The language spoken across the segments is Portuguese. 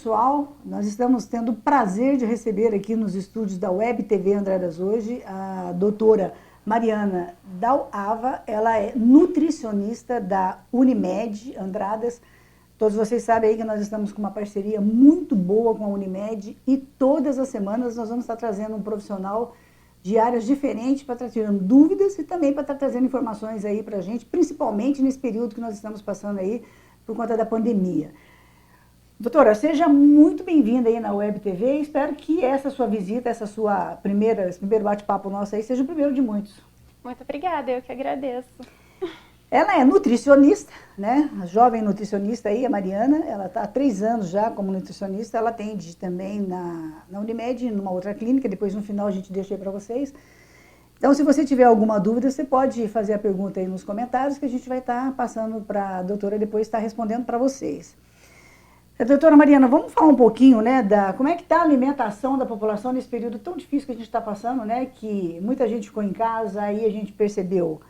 pessoal, nós estamos tendo o prazer de receber aqui nos estúdios da Web TV Andradas hoje a doutora Mariana Dauava. Ela é nutricionista da Unimed Andradas. Todos vocês sabem aí que nós estamos com uma parceria muito boa com a Unimed e todas as semanas nós vamos estar trazendo um profissional de áreas diferentes para estar tirando dúvidas e também para estar trazendo informações aí para a gente, principalmente nesse período que nós estamos passando aí por conta da pandemia. Doutora, seja muito bem-vinda aí na Web TV. Espero que essa sua visita, esse primeiro bate-papo nosso aí, seja o primeiro de muitos. Muito obrigada, eu que agradeço. Ela é nutricionista, né? A jovem nutricionista aí, a Mariana, ela está há 3 anos já como nutricionista. Ela atende também na Unimed, numa outra clínica. Depois, no final, a gente deixa aí para vocês. Então, se você tiver alguma dúvida, você pode fazer a pergunta aí nos comentários, que a gente vai estar passando para a doutora depois estar respondendo para vocês. Doutora Mariana, vamos falar um pouquinho, né, como é que está a alimentação da população nesse período tão difícil que a gente está passando, né, que muita gente ficou em casa, aí a gente percebeu,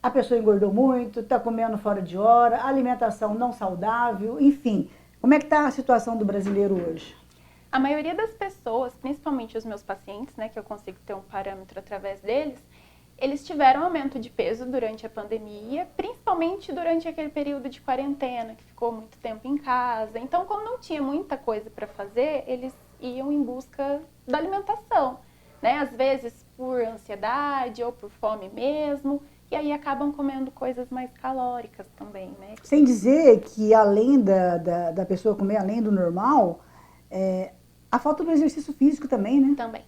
a pessoa engordou muito, está comendo fora de hora, alimentação não saudável, enfim. Como é que está a situação do brasileiro hoje? A maioria das pessoas, principalmente os meus pacientes, né, que eu consigo ter um parâmetro através deles, eles tiveram aumento de peso durante a pandemia, principalmente durante aquele período de quarentena, que ficou muito tempo em casa. Então, como não tinha muita coisa para fazer, eles iam em busca da alimentação, né? Às vezes por ansiedade ou por fome mesmo, e aí acabam comendo coisas mais calóricas também, né? Sem dizer que além da pessoa comer além do normal, a falta do exercício físico também, né? Também.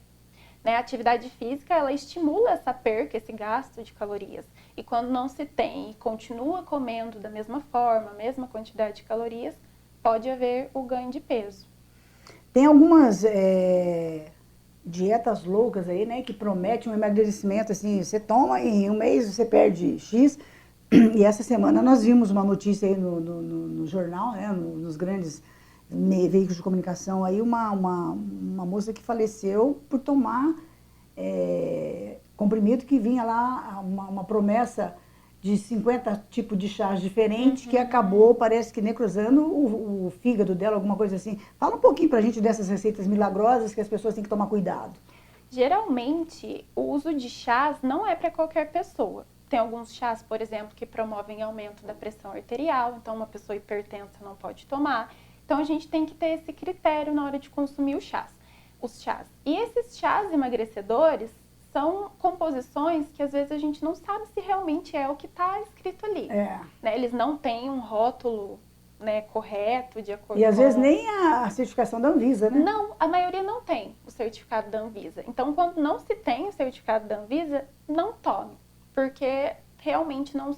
Né, a atividade física, ela estimula essa perca, esse gasto de calorias. E quando não se tem e continua comendo da mesma forma, a mesma quantidade de calorias, pode haver o ganho de peso. Tem algumas dietas loucas aí, né, que prometem um emagrecimento, assim, você toma e em um mês você perde X. E essa semana nós vimos uma notícia aí no jornal, né, nos grandes veículos de comunicação, aí uma moça que faleceu por tomar comprimido que vinha lá, uma promessa de 50 tipos de chás diferentes, que acabou, parece que necrosando o fígado dela, alguma coisa assim. Fala um pouquinho pra gente dessas receitas milagrosas que as pessoas têm que tomar cuidado. Geralmente, o uso de chás não é para qualquer pessoa. Tem alguns chás, por exemplo, que promovem aumento da pressão arterial, então uma pessoa hipertensa não pode tomar. Então, a gente tem que ter esse critério na hora de consumir os chás. E esses chás emagrecedores são composições que, às vezes, a gente não sabe se realmente é o que está escrito ali. Né? Eles não têm um rótulo, né, correto, de acordo com... E, às vezes, nem a certificação da Anvisa, né? Não, a maioria não tem o certificado da Anvisa. Então, quando não se tem o certificado da Anvisa, não tome. Porque, realmente, não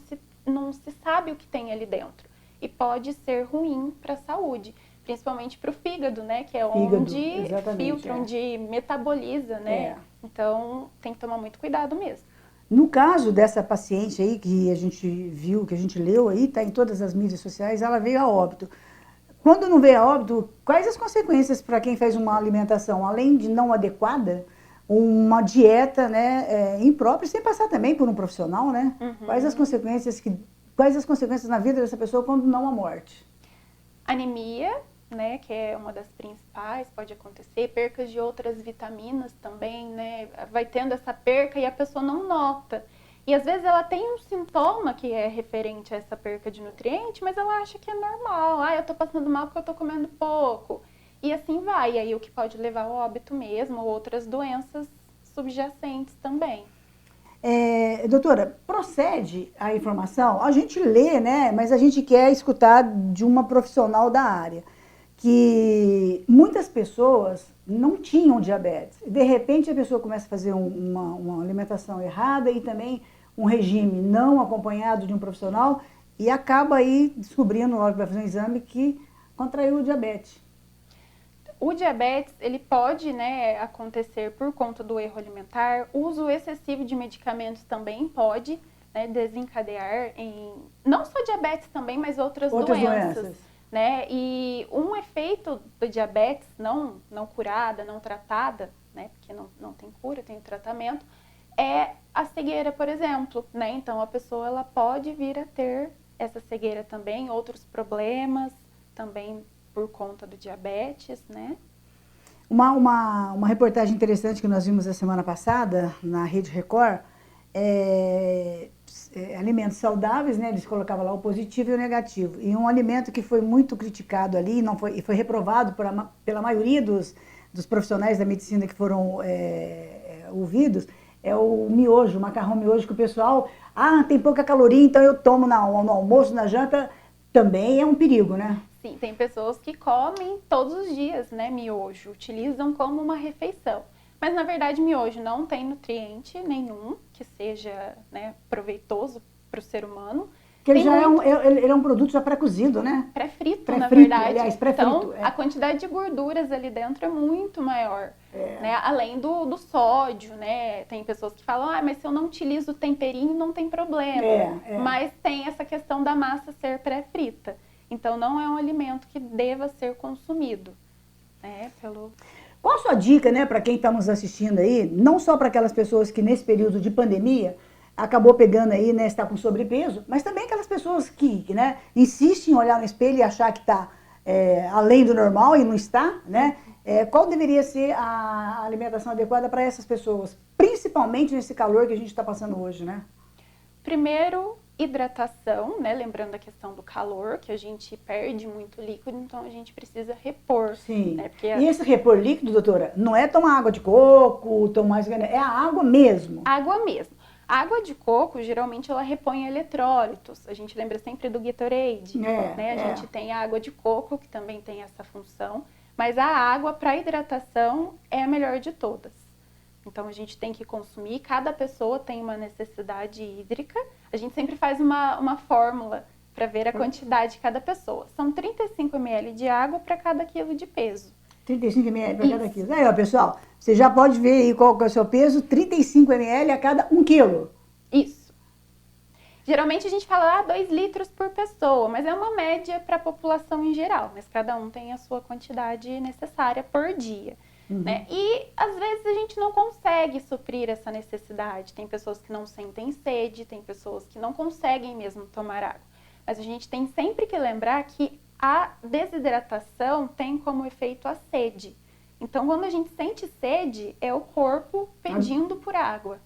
se sabe o que tem ali dentro. E pode ser ruim para a saúde, principalmente para o fígado, né? Que é onde filtra, onde metaboliza, né? Então, tem que tomar muito cuidado mesmo. No caso dessa paciente aí, que a gente viu, que a gente leu aí, tá em todas as mídias sociais, ela veio a óbito. Quando não veio a óbito, quais as consequências para quem faz uma alimentação, além de não adequada, uma dieta, né, imprópria, sem passar também por um profissional, né? Quais as consequências na vida dessa pessoa quando não a morte? Anemia, né, que é uma das principais, pode acontecer, percas de outras vitaminas também, né, vai tendo essa perca e a pessoa não nota. E às vezes ela tem um sintoma que é referente a essa perca de nutriente, mas ela acha que é normal, eu tô passando mal porque eu tô comendo pouco. E assim vai, e aí o que pode levar ao óbito mesmo, ou outras doenças subjacentes também. Doutora, procede a informação? A gente lê, né, mas a gente quer escutar de uma profissional da área, que muitas pessoas não tinham diabetes. De repente a pessoa começa a fazer uma alimentação errada e também um regime não acompanhado de um profissional e acaba aí descobrindo, logo que vai fazer um exame, que contraiu o diabetes. O diabetes, ele pode, né, acontecer por conta do erro alimentar. O uso excessivo de medicamentos também pode, né, desencadear em, não só diabetes também, mas outras doenças. Né? E um efeito do diabetes não curada, não tratada, né, porque não tem cura, tem tratamento, é a cegueira, por exemplo. Né? Então, a pessoa ela pode vir a ter essa cegueira também, outros problemas também por conta do diabetes, né? Uma reportagem interessante que nós vimos a semana passada na Rede Record, alimentos saudáveis, né? Eles colocavam lá o positivo e o negativo. E um alimento que foi muito criticado ali e foi reprovado pela maioria dos profissionais da medicina que foram ouvidos, é o miojo, o macarrão miojo, que o pessoal, tem pouca caloria, então eu tomo no almoço, na janta, também é um perigo, né? Sim, tem pessoas que comem todos os dias, né, miojo, utilizam como uma refeição. Mas, na verdade, miojo não tem nutriente nenhum que seja, né, proveitoso para o ser humano. Porque ele é um produto já pré-cozido, né? Pré-frito, na verdade. Aliás, pré-frito. Então, a quantidade de gorduras ali dentro é muito maior, né? Além do sódio, né? Tem pessoas que falam, mas se eu não utilizo o temperinho, não tem problema. Mas tem essa questão da massa ser pré-frita. Então, não é um alimento que deva ser consumido, né? Qual a sua dica, né, para quem está nos assistindo aí, não só para aquelas pessoas que nesse período de pandemia acabou pegando aí, né, está com sobrepeso, mas também aquelas pessoas que né, insistem em olhar no espelho e achar que está além do normal e não está, né? Qual deveria ser a alimentação adequada para essas pessoas, principalmente nesse calor que a gente está passando hoje, né? Primeiro, hidratação, né? Lembrando a questão do calor, que a gente perde muito líquido, então a gente precisa repor. Sim. Né? E esse repor líquido, doutora, não é tomar água de coco, é a água mesmo. Água mesmo. A água de coco, geralmente, ela repõe eletrólitos. A gente lembra sempre do Gatorade, né? A gente tem a água de coco, que também tem essa função, mas a água para hidratação é a melhor de todas. Então, a gente tem que consumir, cada pessoa tem uma necessidade hídrica. A gente sempre faz uma fórmula para ver a quantidade de cada pessoa. São 35 ml de água para cada quilo de peso. 35 ml para cada quilo. Aí, ó, pessoal, você já pode ver aí qual que é o seu peso, 35 ml a cada 1 quilo. Isso. Geralmente a gente fala 2 litros por pessoa, mas é uma média para a população em geral, mas cada um tem a sua quantidade necessária por dia. Né? E às vezes a gente não consegue suprir essa necessidade. Tem pessoas que não sentem sede, tem pessoas que não conseguem mesmo tomar água. Mas a gente tem sempre que lembrar que a desidratação tem como efeito a sede. Então, quando a gente sente sede, é o corpo pedindo por água.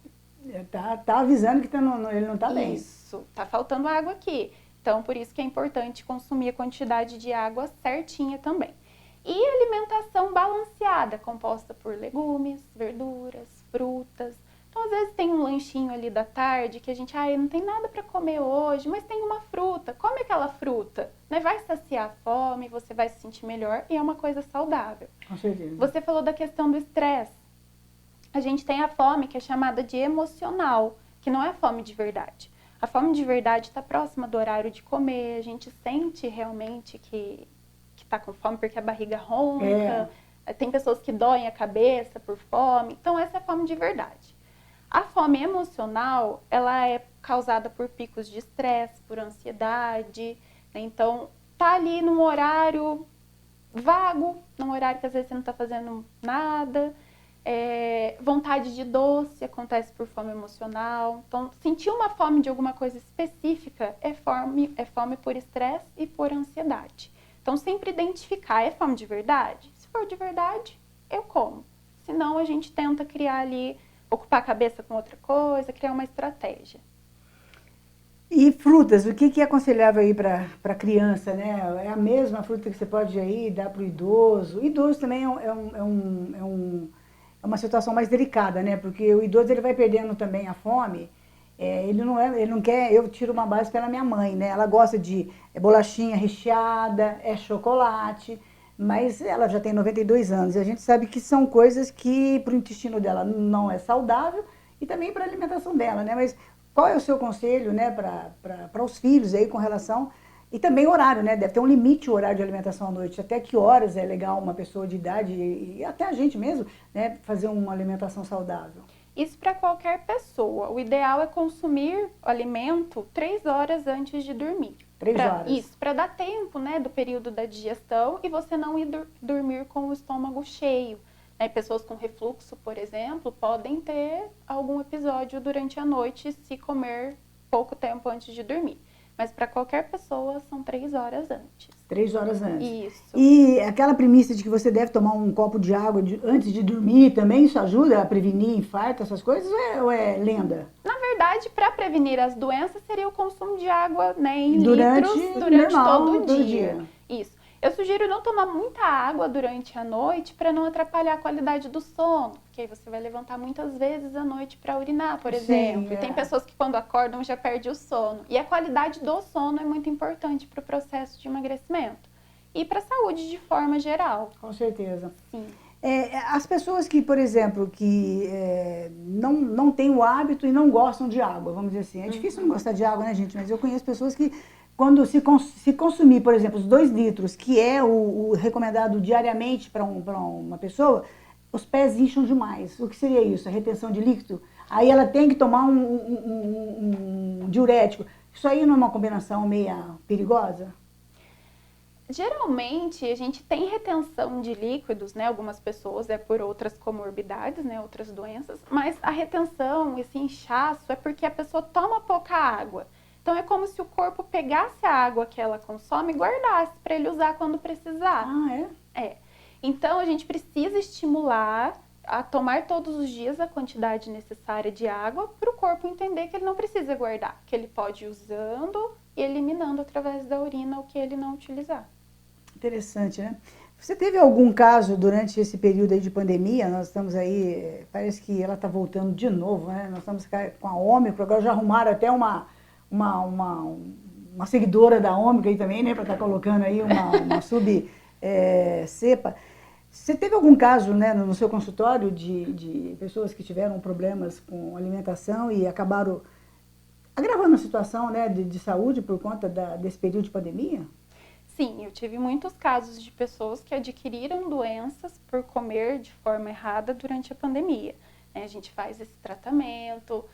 Tá avisando que ele não tá bem. Isso, tá faltando água aqui. Então, por isso que é importante consumir a quantidade de água certinha também. E alimentação balanceada, composta por legumes, verduras, frutas. Então, às vezes tem um lanchinho ali da tarde que a gente, não tem nada para comer hoje, mas tem uma fruta. Come aquela fruta, né? Vai saciar a fome, você vai se sentir melhor e é uma coisa saudável. Com certeza. Você falou da questão do estresse. A gente tem a fome que é chamada de emocional, que não é fome de verdade. A fome de verdade está próxima do horário de comer, a gente sente realmente que está com fome porque a barriga ronca, tem pessoas que doem a cabeça por fome, então essa é a fome de verdade. A fome emocional, ela é causada por picos de estresse, por ansiedade, né? Então tá ali num horário vago, num horário que às vezes você não está fazendo nada, vontade de doce acontece por fome emocional. Então, sentir uma fome de alguma coisa específica é fome por estresse e por ansiedade. Então, sempre identificar, é fome de verdade? Se for de verdade, eu como. Senão, a gente tenta criar ali, ocupar a cabeça com outra coisa, criar uma estratégia. E frutas, o que é aconselhável aí para criança, né? É a mesma fruta que você pode aí dar para o idoso. O idoso também é uma situação mais delicada, né? Porque o idoso ele vai perdendo também a fome. Ele não quer. Eu tiro uma base pela minha mãe, né? Ela gosta de bolachinha recheada, chocolate, mas ela já tem 92 anos. E a gente sabe que são coisas que para o intestino dela não é saudável e também para a alimentação dela, né? Mas qual é o seu conselho, né, para os filhos aí com relação. E também horário, né? Deve ter um limite o horário de alimentação à noite. Até que horas é legal uma pessoa de idade e até a gente mesmo, né, fazer uma alimentação saudável? Isso para qualquer pessoa. O ideal é consumir o alimento 3 horas antes de dormir. 3 horas? Isso, para dar tempo, né, do período da digestão e você não ir dormir com o estômago cheio. Né? Pessoas com refluxo, por exemplo, podem ter algum episódio durante a noite se comer pouco tempo antes de dormir. Mas para qualquer pessoa são 3 horas antes. 3 horas antes. Isso. E aquela premissa de que você deve tomar um copo de água antes de dormir também, isso ajuda a prevenir infarto, essas coisas, ou é lenda? Na verdade, para prevenir as doenças, seria o consumo de água, né, em litros durante todo o dia. Isso. Eu sugiro não tomar muita água durante a noite para não atrapalhar a qualidade do sono, porque aí você vai levantar muitas vezes à noite para urinar, por exemplo. E tem pessoas que quando acordam já perdem o sono. E a qualidade do sono é muito importante para o processo de emagrecimento e para a saúde de forma geral. Com certeza. Sim. As pessoas que, por exemplo, que não têm o hábito e não gostam de água, vamos dizer assim. É difícil não gostar de água, né, gente? Mas eu conheço pessoas que, quando se consumir, por exemplo, os 2 litros, que é o recomendado diariamente para uma pessoa, os pés incham demais. O que seria isso? A retenção de líquido? Aí ela tem que tomar um diurético. Isso aí não é uma combinação meia perigosa? Geralmente, a gente tem retenção de líquidos, né? Algumas pessoas é por outras comorbidades, né? Outras doenças. Mas a retenção, esse inchaço, é porque a pessoa toma pouca água. Então, é como se o corpo pegasse a água que ela consome e guardasse para ele usar quando precisar. Ah, é? É. Então, a gente precisa estimular a tomar todos os dias a quantidade necessária de água para o corpo entender que ele não precisa guardar, que ele pode ir usando e eliminando através da urina o que ele não utilizar. Interessante, né? Você teve algum caso durante esse período aí de pandemia? Nós estamos aí, parece que ela está voltando de novo, né? Nós estamos com a Ômicron, agora já arrumaram até uma seguidora da Ômicron aí também, né? Para estar colocando aí uma cepa. Você teve algum caso, né, no seu consultório de pessoas que tiveram problemas com alimentação e acabaram agravando a situação, né, de saúde por conta desse período de pandemia? Sim, eu tive muitos casos de pessoas que adquiriram doenças por comer de forma errada durante a pandemia. A gente faz esse tratamento,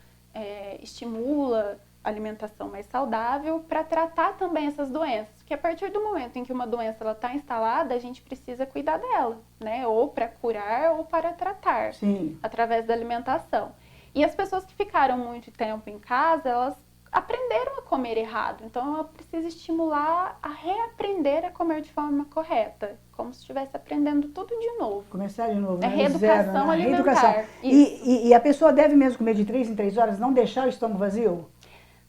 estimula a alimentação mais saudável para tratar também essas doenças. Porque a partir do momento em que uma doença está instalada, a gente precisa cuidar dela, né? Ou para curar ou para tratar. Sim. Através da alimentação. E as pessoas que ficaram muito tempo em casa, elas aprenderam a comer errado. Então, ela precisa estimular a reaprender a comer de forma correta. Como se estivesse aprendendo tudo de novo. Começar de novo, né? Reeducação alimentar. Reeducação. E a pessoa deve mesmo comer de 3 em 3 horas, não deixar o estômago vazio?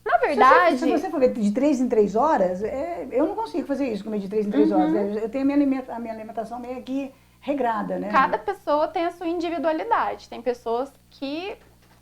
Na verdade... Se você for ver de 3 em 3 horas, eu não consigo fazer isso, comer de 3 em 3 horas. Eu tenho a minha alimentação meio que regrada, né? Cada pessoa tem a sua individualidade. Tem pessoas que...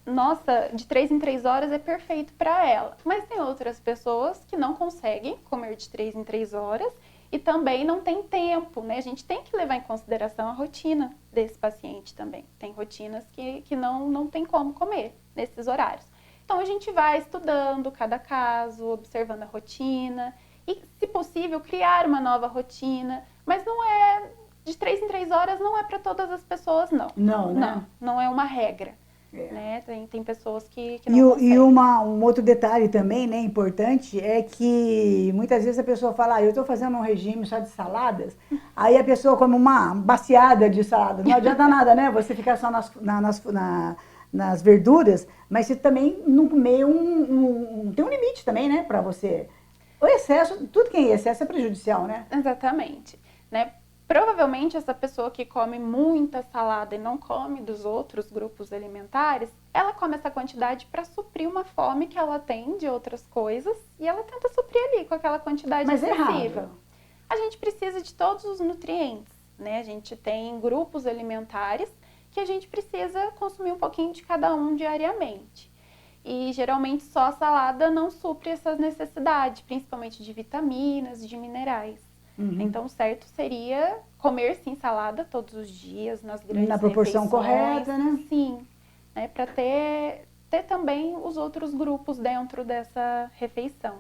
Nossa, de 3 em 3 horas é perfeito para ela. Mas tem outras pessoas que não conseguem comer de 3 em 3 horas e também não tem tempo, né? A gente tem que levar em consideração a rotina desse paciente também. Tem rotinas que não tem como comer nesses horários. Então, a gente vai estudando cada caso, observando a rotina e, se possível, criar uma nova rotina. Mas não é... De 3 em 3 horas não é para todas as pessoas, não. Não, né? Não é uma regra. Né? Tem pessoas que não conseguem. E um outro detalhe também, né, importante, é que muitas vezes a pessoa fala, eu estou fazendo um regime só de saladas, aí a pessoa come uma baciada de salada. Não adianta nada, né, você ficar só nas verduras, mas você também não comer tem um limite também, né, para você. O excesso, tudo que é excesso é prejudicial, né? Exatamente, né? Provavelmente essa pessoa que come muita salada e não come dos outros grupos alimentares, ela come essa quantidade para suprir uma fome que ela tem de outras coisas e ela tenta suprir ali com aquela quantidade excessiva. A gente precisa de todos os nutrientes, né? A gente tem grupos alimentares que a gente precisa consumir um pouquinho de cada um diariamente. E geralmente só a salada não supre essas necessidades, principalmente de vitaminas, de minerais. Então, o certo seria comer, sim, salada todos os dias, nas grandes na proporção refeições. Correta, né? Sim, né, para ter também os outros grupos dentro dessa refeição.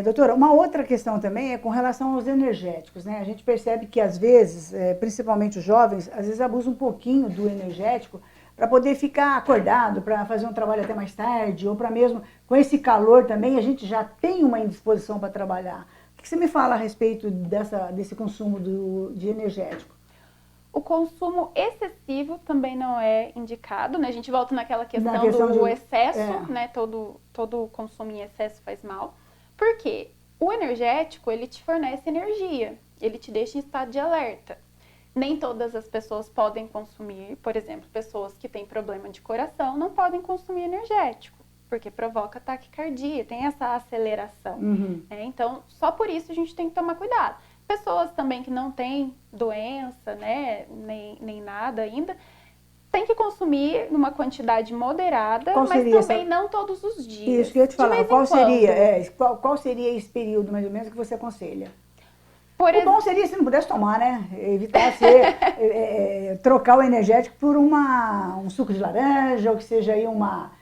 Doutora, uma outra questão também é com relação aos energéticos, né? A gente percebe que, às vezes, principalmente os jovens, às vezes abusam um pouquinho do energético para poder ficar acordado, para fazer um trabalho até mais tarde, ou para mesmo, com esse calor também, a gente já tem uma indisposição para trabalhar. O que você me fala a respeito desse consumo de energético? o consumo excessivo também não é indicado, né? A gente volta naquela questão do excesso, né? Todo consumo em excesso faz mal. Por quê? O energético, ele te fornece energia, ele te deixa em estado de alerta. Nem todas as pessoas podem consumir, por exemplo, pessoas que têm problema de coração não podem consumir energético, porque provoca taquicardia, tem essa aceleração. Né? Então, só por isso a gente tem que tomar cuidado. Pessoas também que não têm doença, né, nem nada ainda, tem que consumir numa quantidade moderada, mas também não todos os dias. Isso que eu ia te falar, qual seria esse período mais ou menos que você aconselha? O bom seria se não pudesse tomar, né? Evitar trocar o energético por um suco de laranja, ou que seja aí uma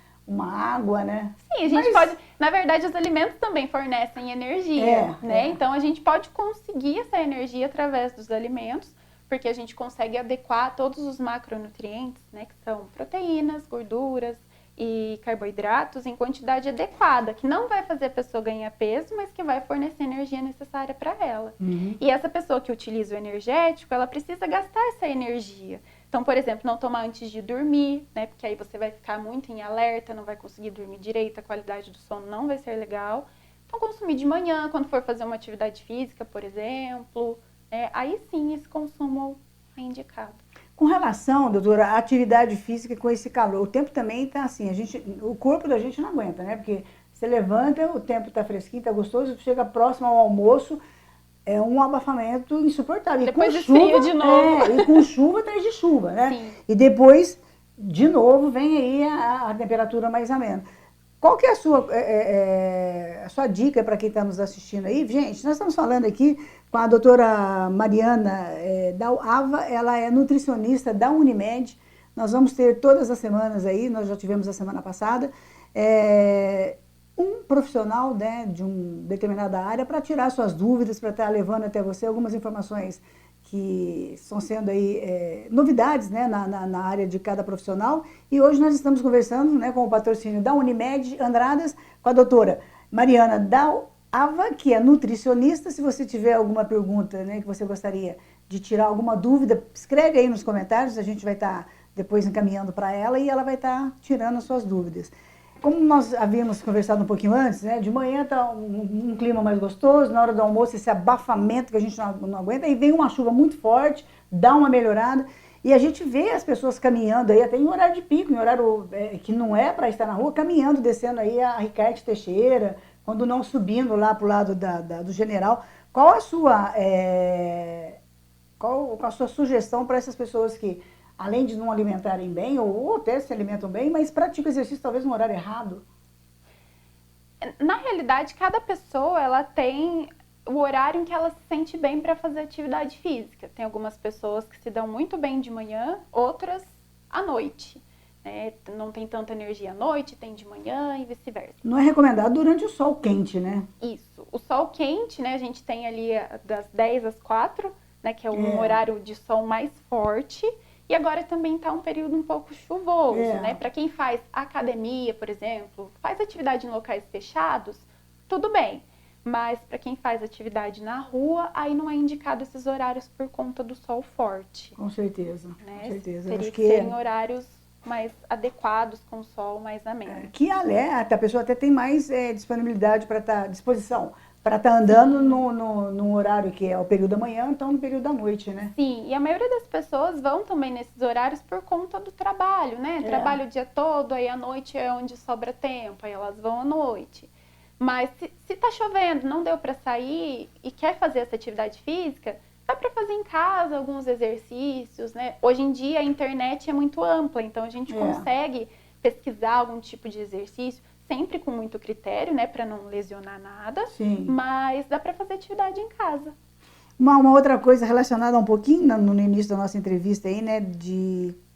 água, né? Sim, a gente pode... Na verdade, os alimentos também fornecem energia, né? Então, a gente pode conseguir essa energia através dos alimentos, porque a gente consegue adequar todos os macronutrientes, né? Que são proteínas, gorduras e carboidratos em quantidade adequada, que não vai fazer a pessoa ganhar peso, mas que vai fornecer a energia necessária para ela. E essa pessoa que utiliza o energético, ela precisa gastar essa energia. Então, por exemplo, não tomar antes de dormir, né? Porque aí você vai ficar muito em alerta, não vai conseguir dormir direito, a qualidade do sono não vai ser legal. Então, consumir de manhã, quando for fazer uma atividade física, por exemplo, aí sim esse consumo é indicado. Com relação, doutora, à atividade física com esse calor, o tempo também está assim, o corpo da gente não aguenta, né? Porque você levanta, o tempo está fresquinho, está gostoso, chega próximo ao almoço, é um abafamento insuportável. Depois esfria de novo. E com chuva atrás de chuva, né? Sim. E depois, de novo, vem aí a temperatura mais amena. Qual que é a sua dica para quem está nos assistindo aí? Gente, nós estamos falando aqui com a doutora Mariana Dalava, ela é nutricionista da Unimed. Nós vamos ter todas as semanas aí, nós já tivemos a semana passada, um profissional, né, de uma determinada área para tirar suas dúvidas, para estar levando até você algumas informações que estão sendo aí novidades, né, na área de cada profissional. E hoje nós estamos conversando, né, com o patrocínio da Unimed Andradas, com a doutora Mariana Dalava, que é nutricionista. Se você tiver alguma pergunta, né, que você gostaria de tirar alguma dúvida, escreve aí nos comentários, a gente vai estar depois encaminhando para ela e ela vai estar tirando as suas dúvidas. Como nós havíamos conversado um pouquinho antes, né, de manhã está um clima mais gostoso, na hora do almoço esse abafamento que a gente não aguenta, aí vem uma chuva muito forte, dá uma melhorada, e a gente vê as pessoas caminhando aí, até em horário de pico, em horário que não é para estar na rua, caminhando, descendo aí a Ricardo Teixeira, quando não subindo lá para o lado do General. Qual a sua sugestão para essas pessoas que, além de não alimentarem bem, ou até se alimentam bem, mas praticam exercício talvez no horário errado? Na realidade, cada pessoa ela tem o horário em que ela se sente bem para fazer atividade física. Tem algumas pessoas que se dão muito bem de manhã, outras à noite. Né? Não tem tanta energia à noite, tem de manhã e vice-versa. Não é recomendado durante o sol quente, né? Isso. O sol quente, né, a gente tem ali das 10 às 4, né, que é um horário de sol mais forte. E agora também está um período um pouco chuvoso, né? Para quem faz academia, por exemplo, faz atividade em locais fechados, tudo bem. Mas para quem faz atividade na rua, aí não é indicado esses horários por conta do sol forte. Com certeza, né? com certeza. Teria que ser em horários mais adequados, com o sol mais ameno. Que alerta, a pessoa até tem mais disponibilidade para estar, disposição, para estar andando no horário que é o período da manhã, então no período da noite, né? Sim, e a maioria das pessoas vão também nesses horários por conta do trabalho, né? Trabalho o dia todo, aí à noite é onde sobra tempo, aí elas vão à noite. Mas se tá chovendo, não deu para sair e quer fazer essa atividade física, dá para fazer em casa alguns exercícios, né? Hoje em dia a internet é muito ampla, então a gente consegue pesquisar algum tipo de exercício, sempre com muito critério, né, para não lesionar nada. Sim. Mas dá para fazer atividade em casa. Uma outra coisa relacionada um pouquinho no início da nossa entrevista aí, né,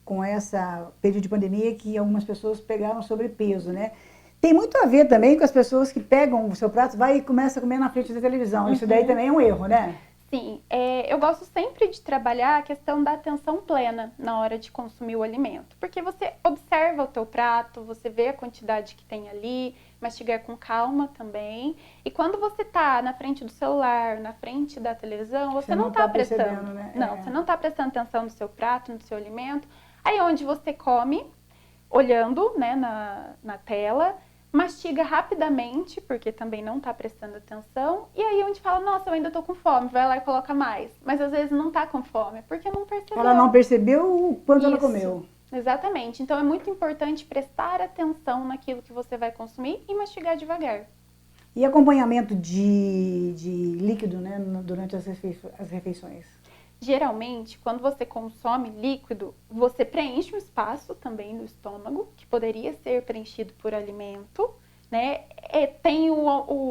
com essa período de pandemia que algumas pessoas pegaram sobrepeso, né? Tem muito a ver também com as pessoas que pegam o seu prato, vai e começa a comer na frente da televisão. Isso daí também é um erro, né? Sim, eu gosto sempre de trabalhar a questão da atenção plena na hora de consumir o alimento, porque você observa o teu prato, você vê a quantidade que tem ali, mastigar com calma também, e quando você tá na frente do celular, na frente da televisão, você não tá prestando, né? não, você não tá prestando atenção no seu prato, no seu alimento, aí onde você come, olhando, né, na tela, mastiga rapidamente, porque também não tá prestando atenção, e aí onde fala, nossa, eu ainda tô com fome, vai lá e coloca mais. Mas às vezes não tá com fome, porque não percebeu. Ela não percebeu o quanto ela Isso, comeu. exatamente. Então é muito importante prestar atenção naquilo que você vai consumir e mastigar devagar. E acompanhamento de líquido, né, durante as refeições? Geralmente, quando você consome líquido, você preenche um espaço também no estômago, que poderia ser preenchido por alimento, né? Tem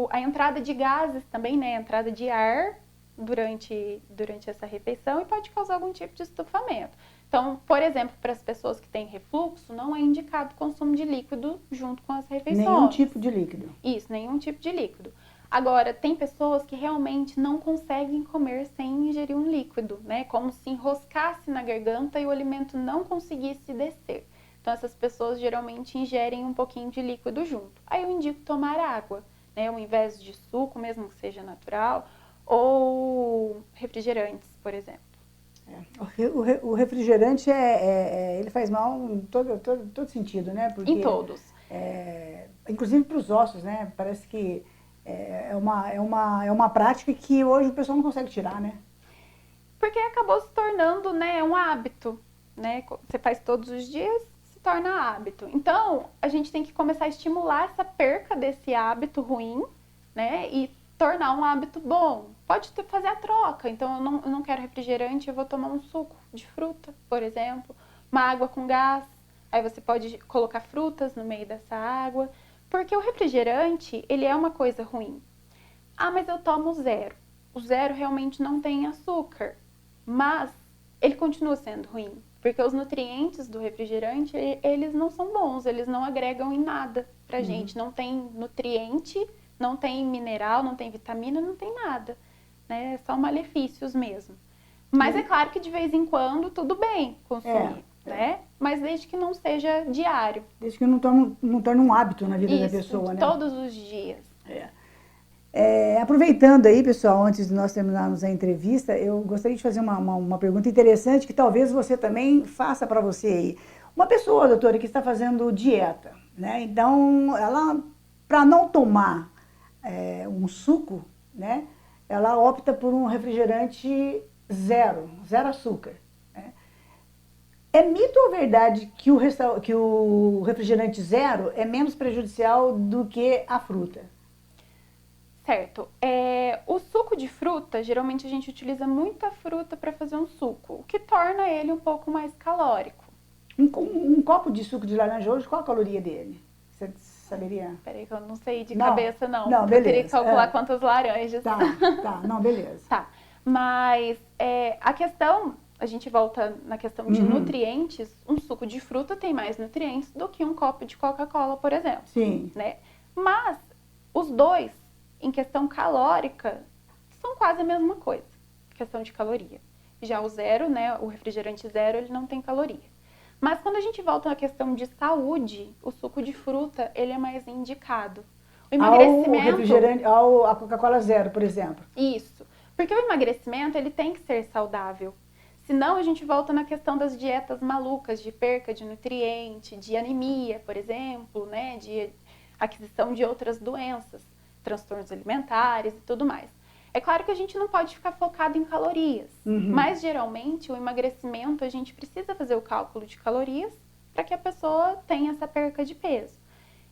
a entrada de gases também, né? A entrada de ar durante essa refeição e pode causar algum tipo de estufamento. Então, por exemplo, para as pessoas que têm refluxo, não é indicado o consumo de líquido junto com as refeições. Nenhum tipo de líquido. Isso, nenhum tipo de líquido. Agora, tem pessoas que realmente não conseguem comer sem ingerir um líquido, né? Como se enroscasse na garganta e o alimento não conseguisse descer. Então, essas pessoas geralmente ingerem um pouquinho de líquido junto. Aí eu indico tomar água, né? Ao invés de suco, mesmo que seja natural, ou refrigerantes, por exemplo. O refrigerante, ele faz mal em todo sentido, né? Porque, Em todos. Inclusive para os ossos, né? Parece que é uma prática que hoje o pessoal não consegue tirar, né? Porque acabou se tornando, né, um hábito, né? Você faz todos os dias, se torna hábito. Então, a gente tem que começar a estimular essa perca desse hábito ruim, né? E tornar um hábito bom. Pode fazer a troca. Então, eu não quero refrigerante, eu vou tomar um suco de fruta, por exemplo. Uma água com gás. Aí você pode colocar frutas no meio dessa água. Porque o refrigerante, ele é uma coisa ruim. Ah, mas eu tomo zero. O zero realmente não tem açúcar. Mas ele continua sendo ruim. Porque os nutrientes do refrigerante, eles não são bons. Eles não agregam em nada pra gente. Não tem nutriente, não tem mineral, não tem vitamina, não tem nada. Né? São malefícios mesmo. Mas é claro que de vez em quando tudo bem consumir. Né? Mas desde que não seja diário. Desde que não torne um hábito na vida da pessoa, né? Todos os dias. Aproveitando aí, pessoal, antes de nós terminarmos a entrevista, eu gostaria de fazer uma pergunta interessante que talvez você também faça para você aí. Uma pessoa, doutora, que está fazendo dieta, né? Então, ela, para não tomar um suco, né? Ela opta por um refrigerante zero açúcar. É mito ou verdade que o refrigerante zero é menos prejudicial do que a fruta? Certo. O suco de fruta, geralmente a gente utiliza muita fruta para fazer um suco, o que torna ele um pouco mais calórico. Um copo de suco de laranja hoje, qual a caloria dele? Você saberia? Peraí que eu não sei de cabeça, não. Não, beleza. Eu teria que calcular quantas laranjas. Tá, não, beleza. Tá. Mas a questão... A gente volta na questão de nutrientes. Um suco de fruta tem mais nutrientes do que um copo de Coca-Cola, por exemplo. Sim. Né? Mas os dois, em questão calórica, são quase a mesma coisa. Questão de caloria. Já o zero, né? O refrigerante zero, ele não tem caloria. Mas quando a gente volta na questão de saúde, o suco de fruta, ele é mais indicado. O emagrecimento... A Coca-Cola zero, por exemplo. Isso. Porque o emagrecimento, ele tem que ser saudável. Senão, a gente volta na questão das dietas malucas, de perca de nutriente, de anemia, por exemplo, né? De aquisição de outras doenças, transtornos alimentares e tudo mais. É claro que a gente não pode ficar focado em calorias, mas geralmente o emagrecimento a gente precisa fazer o cálculo de calorias para que a pessoa tenha essa perca de peso.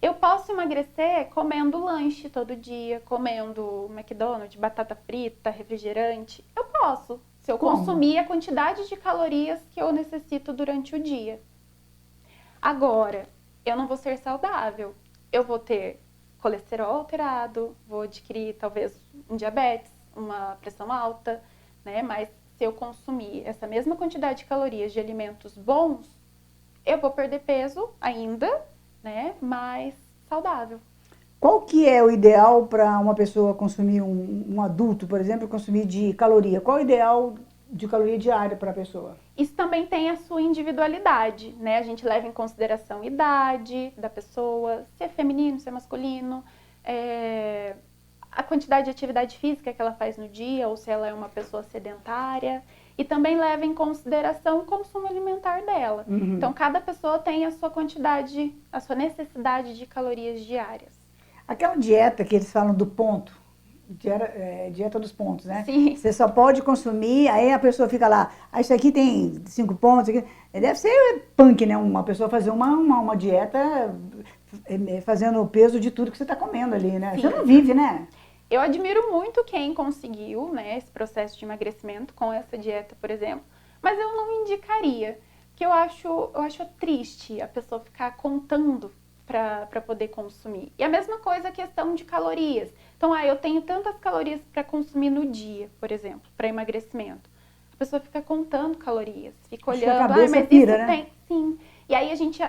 Eu posso emagrecer comendo lanche todo dia, comendo McDonald's, batata frita, refrigerante. Eu posso. Se eu consumir a quantidade de calorias que eu necessito durante o dia. Agora, eu não vou ser saudável. Eu vou ter colesterol alterado, vou adquirir talvez um diabetes, uma pressão alta, né? Mas se eu consumir essa mesma quantidade de calorias de alimentos bons, eu vou perder peso ainda, né? Mais saudável. Qual que é o ideal para uma pessoa consumir, um adulto, por exemplo, consumir de caloria? Qual é o ideal de caloria diária para a pessoa? Isso também tem a sua individualidade, né? A gente leva em consideração a idade da pessoa, se é feminino, se é masculino, a quantidade de atividade física que ela faz no dia, ou se ela é uma pessoa sedentária. E também leva em consideração o consumo alimentar dela. Uhum. Então, cada pessoa tem a sua quantidade, a sua necessidade de calorias diárias. Aquela dieta que eles falam do ponto, dieta dos pontos, né? Sim. Você só pode consumir, aí a pessoa fica lá, isso aqui tem 5 pontos, isso aqui. Deve ser punk, né? Uma pessoa fazer uma dieta fazendo o peso de tudo que você está comendo ali, né? Sim. Você não vive, né? Eu admiro muito quem conseguiu, né, esse processo de emagrecimento com essa dieta, por exemplo, mas eu não indicaria, porque eu acho triste a pessoa ficar contando para poder consumir. E a mesma coisa a questão de calorias. Então, eu tenho tantas calorias para consumir no dia, por exemplo, para emagrecimento. A pessoa fica contando calorias, fica olhando, a cabeça mas pira, isso né? tem, sim. E aí a gente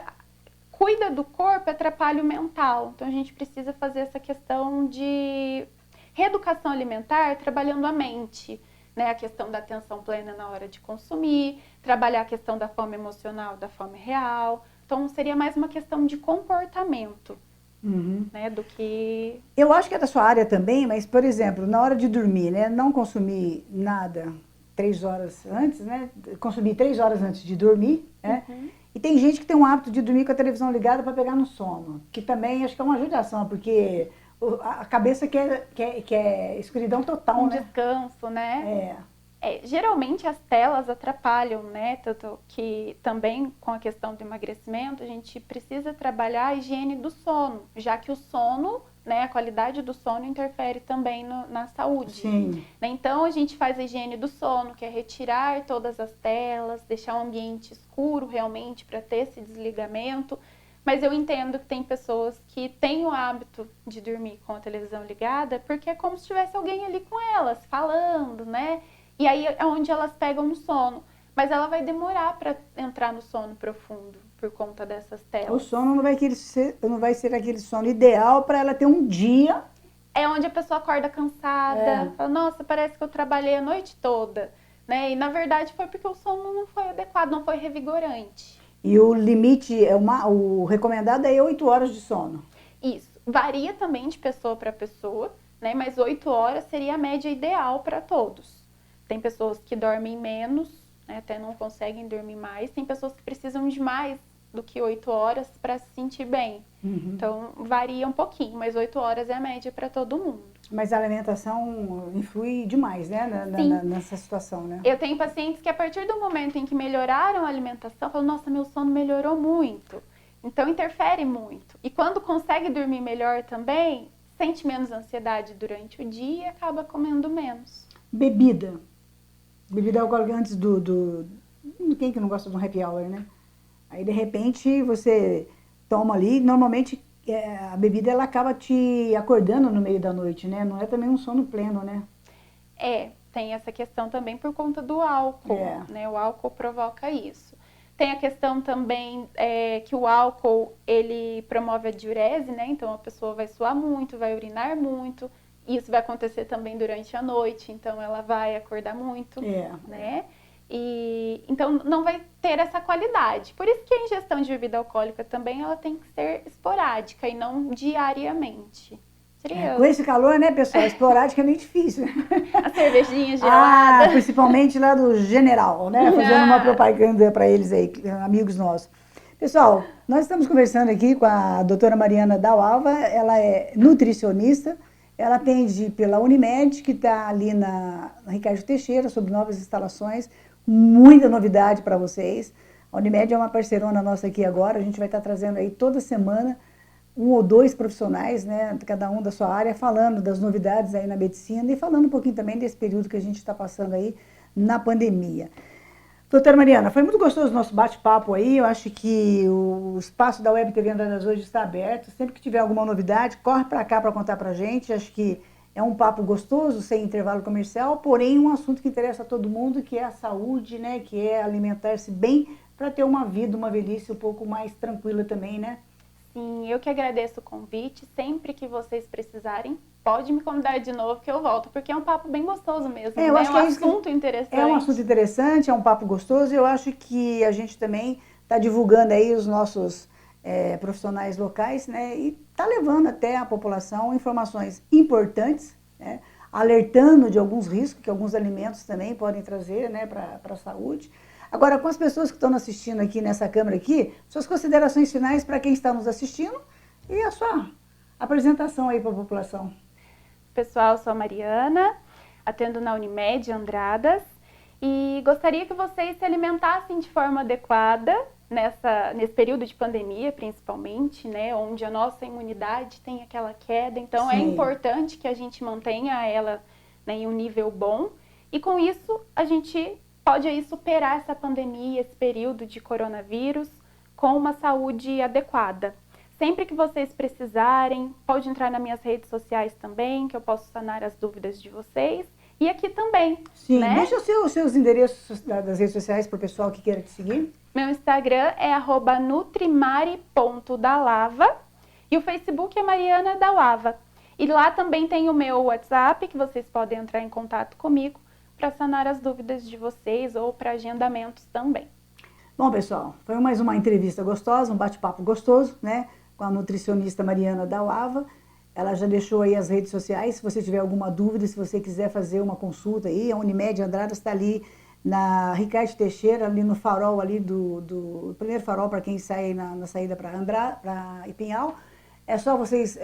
cuida do corpo, atrapalha o mental. Então a gente precisa fazer essa questão de reeducação alimentar, trabalhando a mente, né? A questão da atenção plena na hora de consumir, trabalhar a questão da fome emocional, da fome real. Então, seria mais uma questão de comportamento, né? Do que... Eu acho que é da sua área também, mas, por exemplo, na hora de dormir, né? Não consumir nada 3 horas antes, né? Consumir 3 horas antes de dormir, né? E tem gente que tem um hábito de dormir com a televisão ligada para pegar no sono, que também acho que é uma judiação, porque a cabeça quer escuridão total, né? descanso, né? Geralmente as telas atrapalham, né? Tanto que também com a questão do emagrecimento, a gente precisa trabalhar a higiene do sono, já que o sono, né, a qualidade do sono interfere também na saúde. Sim. Então a gente faz a higiene do sono, que é retirar todas as telas, deixar o ambiente escuro realmente para ter esse desligamento. Mas eu entendo que tem pessoas que têm o hábito de dormir com a televisão ligada, porque é como se tivesse alguém ali com elas, falando, né? E aí é onde elas pegam no sono. Mas ela vai demorar para entrar no sono profundo, por conta dessas telas. O sono não vai ser aquele sono ideal para ela ter um dia. É onde a pessoa acorda cansada, fala, nossa, parece que eu trabalhei a noite toda, né? E na verdade foi porque o sono não foi adequado, não foi revigorante. E o limite, o recomendado é 8 horas de sono. Isso. Varia também de pessoa para pessoa, né? Mas 8 horas seria a média ideal para todos. Tem pessoas que dormem menos, né? Até não conseguem dormir mais. Tem pessoas que precisam de mais do que 8 horas para se sentir bem. Então, varia um pouquinho, mas 8 horas é a média para todo mundo. Mas a alimentação influi demais, né, nessa situação, né? Eu tenho pacientes que a partir do momento em que melhoraram a alimentação, falam, nossa, meu sono melhorou muito. Então, interfere muito. E quando consegue dormir melhor também, sente menos ansiedade durante o dia e acaba comendo menos. Bebida alcoólica antes quem que não gosta de um happy hour, né? Aí, de repente, você toma ali, normalmente a bebida ela acaba te acordando no meio da noite, né? Não é também um sono pleno, né? Tem essa questão também por conta do álcool, né? O álcool provoca isso. Tem a questão também que o álcool, ele promove a diurese, né? Então, a pessoa vai suar muito, vai urinar muito. Isso vai acontecer também durante a noite, então ela vai acordar muito, né? E então não vai ter essa qualidade. Por isso que a ingestão de bebida alcoólica também ela tem que ser esporádica e não diariamente. Com esse calor, né, pessoal? Esporádica é meio difícil. A cervejinha gelada. Principalmente lá do General, né? Fazendo uma propaganda para eles aí, amigos nossos. Pessoal, nós estamos conversando aqui com a doutora Mariana Daualva, ela é nutricionista. Ela atende pela Unimed, que está ali na Ricardo Teixeira, sobre novas instalações. Muita novidade para vocês. A Unimed é uma parceirona nossa aqui agora. A gente vai estar trazendo aí toda semana 1 ou 2 profissionais, né, cada um da sua área, falando das novidades aí na medicina e falando um pouquinho também desse período que a gente está passando aí na pandemia. Doutora Mariana, foi muito gostoso o nosso bate-papo aí. Eu acho que o espaço da Web TV Andradas hoje está aberto. Sempre que tiver alguma novidade, corre para cá para contar para a gente. Acho que é um papo gostoso, sem intervalo comercial, porém um assunto que interessa a todo mundo, que é a saúde, né? Que é alimentar-se bem para ter uma vida, uma velhice um pouco mais tranquila também, né? Sim, eu que agradeço o convite. Sempre que vocês precisarem, pode me convidar de novo que eu volto, porque é um papo bem gostoso mesmo, Eu né? acho É que um é isso assunto interessante. é um assunto interessante, é um papo gostoso, e eu acho que a gente também está divulgando aí os nossos profissionais locais, né? E está levando até a população informações importantes, né? Alertando de alguns riscos que alguns alimentos também podem trazer, né, para a saúde. Agora, com as pessoas que estão nos assistindo aqui nessa câmera aqui, suas considerações finais para quem está nos assistindo e a sua apresentação aí para a população. Pessoal, sou a Mariana, atendo na Unimed Andradas e gostaria que vocês se alimentassem de forma adequada nesse período de pandemia, principalmente, né, onde a nossa imunidade tem aquela queda. Então, é Sim. importante que a gente mantenha ela, né, em um nível bom e com isso a gente pode aí superar essa pandemia, esse período de coronavírus com uma saúde adequada. Sempre que vocês precisarem, pode entrar nas minhas redes sociais também, que eu posso sanar as dúvidas de vocês. E aqui também, Sim, né? deixa os seus endereços das redes sociais para o pessoal que queira te seguir. Meu Instagram é @nutrimari.dalava e o Facebook é Mariana Dalava. E lá também tem o meu WhatsApp, que vocês podem entrar em contato comigo para sanar as dúvidas de vocês ou para agendamentos também. Bom, pessoal, foi mais uma entrevista gostosa, um bate-papo gostoso, né, com a nutricionista Mariana Dalava. Ela já deixou aí as redes sociais, se você tiver alguma dúvida, se você quiser fazer uma consulta aí, a Unimed Andradas está ali na Ricardo Teixeira, ali no farol ali do primeiro farol para quem sai na saída para Ipinhal. É só vocês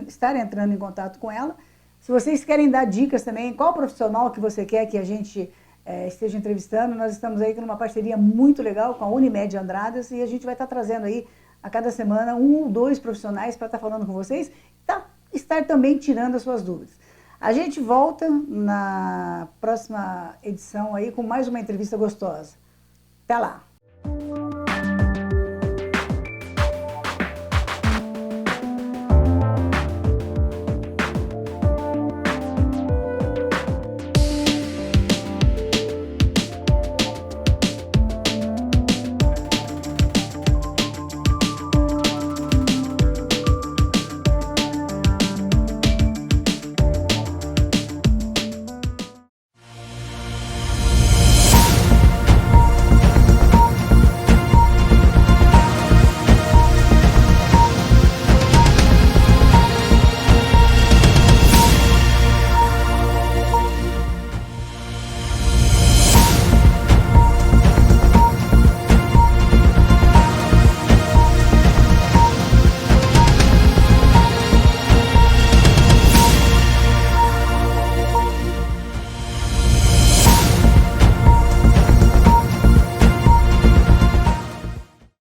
estarem entrando em contato com ela. Se vocês querem dar dicas também, qual profissional que você quer que a gente esteja entrevistando, nós estamos aí com uma parceria muito legal com a Unimed Andradas e a gente vai estar trazendo aí a cada semana 1 ou 2 profissionais para estar falando com vocês e estar também tirando as suas dúvidas. A gente volta na próxima edição aí com mais uma entrevista gostosa. Até lá!